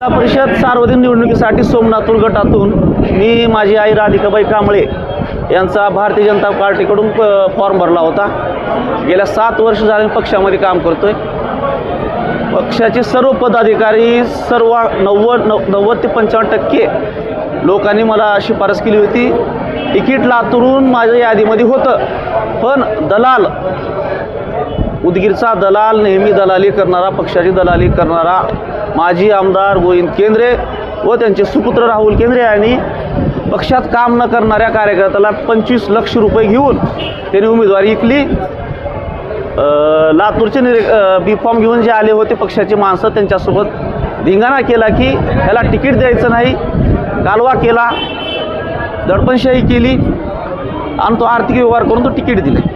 जिल्हा परिषद सार्वजनिक निवडणुकीसाठी सोमनाथूर गटातून मी माझी आई राधिकाबाई कांबळे यांचा भारतीय जनता पार्टीकडून फॉर्म भरला होता। गेल्या 7 वर्ष झाले पक्षामध्ये काम करतोय। पक्षाचे सर्व पदाधिकारी सर्व 90 ते 95% लोकांनी मला शिफारस केली होती। तिकीट लातूरून माझ्या यादीमध्ये होतं, पण दलाल उदगीरचा दलाल, नेहमी दलाली करणारा, पक्षाची दलाली करणारा माजी आमदार गोविंद केंद्रे व त्यांचे सुपुत्र राहुल केंद्रे यांनी पक्षात काम न करणाऱ्या कार्यकर्त्याला 25 लाख रुपये घेऊन त्यांनी उमेदवारी विकली। लातूरचे बी फॉर्म घेऊन जे आले होते पक्षाचे माणसं त्यांच्यासोबत धिंगाणा केला की ह्याला तिकीट द्यायचं नाही, कालवा केला, दडपणशाही केली आणि तो आर्थिक व्यवहार करून तो तिकीट दिले।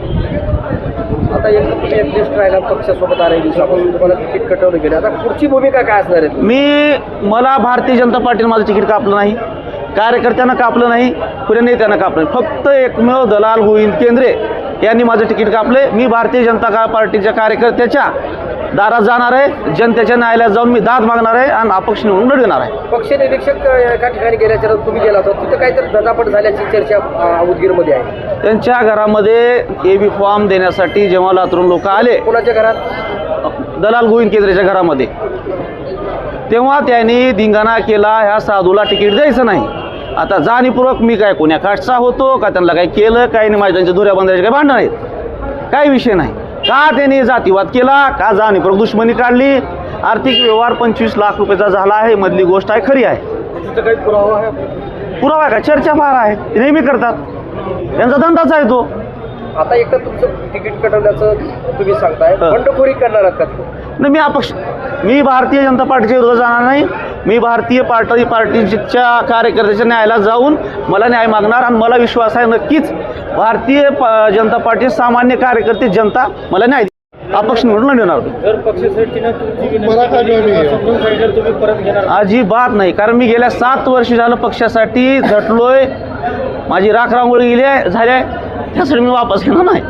आता एक लिस्ट राहिला पक्षासोबत आलेली, आपण तुम्हाला तिकीट कटवलं गेलं, आता पुढची भूमिका काय असणार आहे? मला भारतीय जनता पार्टीने माझं तिकीट कापलं नाही, कार्यकर्त्यांना कापलं नाही, पुढे नेत्यांना कापलं नाही, फक्त एकमेव दलाल गोविंद केंद्रे यांनी माझं तिकीट कापले। मी भारतीय जनता पार्टीच्या कार्यकर्त्याच्या दारात जाणार आहे, जनतेच्या न्यायालयात जाऊन मी दाद मागणार आहे आणि अपक्ष निवडून लढवणार आहे। पक्ष निरीक्षक एका ठिकाणी गेल्याच्या तुम्ही गेला होता, तिथं काहीतरी दटापट झाल्याची चर्चा उदगीरमध्ये आहे। त्यांच्या घरामध्ये एबी फॉर्म देण्यासाठी जेव्हा लातूरून लोक आले, कोणाच्या घरात? दलाल गोविंद केंद्रेच्या घरामध्ये, तेव्हा त्यांनी धिंगाणा केला, ह्या साधूला तिकीट द्यायचं नाही। आता जाणीवपूर्वक मी काय कोण्या काठचा होतो का, त्यांना काय केलं काही नाही, माझ्या त्यांच्या धुऱ्या बंधायचे काही भांडण आहेत, काही विषय नाही। का त्यांनी जातीवाद केला, का जाणीवपूर्वक दुश्मनी काढली, आर्थिक व्यवहार 25 लाख रुपयाचा झाला आहे, मधली गोष्ट आहे, खरी आहे। तिथं काही पुरावा आहे? पुरावा आहे का? चर्चा फार आहे, नेहमी करतात, त्यांचा धंदाच आहे तो। आता एकतर तुमचं तिकीट कटवल्याचं तुम्ही सांगताय, बंडखोरी करणार आहात का? नाही, मी भारतीय जनता पार्टीच्या विरोधात जाणार नाही। मी भारतीय पार्टीच्या कार्यकर्त्याच्या न्यायालयात जाऊन मला न्याय मागणार आणि मला विश्वास आहे नक्कीच भारतीय जनता पार्टी सामान्य कार्यकर्ते जनता मला न्याय अपक्ष निवडून लढवणार। जर पक्षासाठी तुम्ही परत घेणार? अजिबात नाही, कारण मी गेल्या 7 वर्ष झालं पक्षासाठी झटलोय, माझी राख रांगोळी गेली झाल्या, त्यासाठी मी वापस घेणार नाही।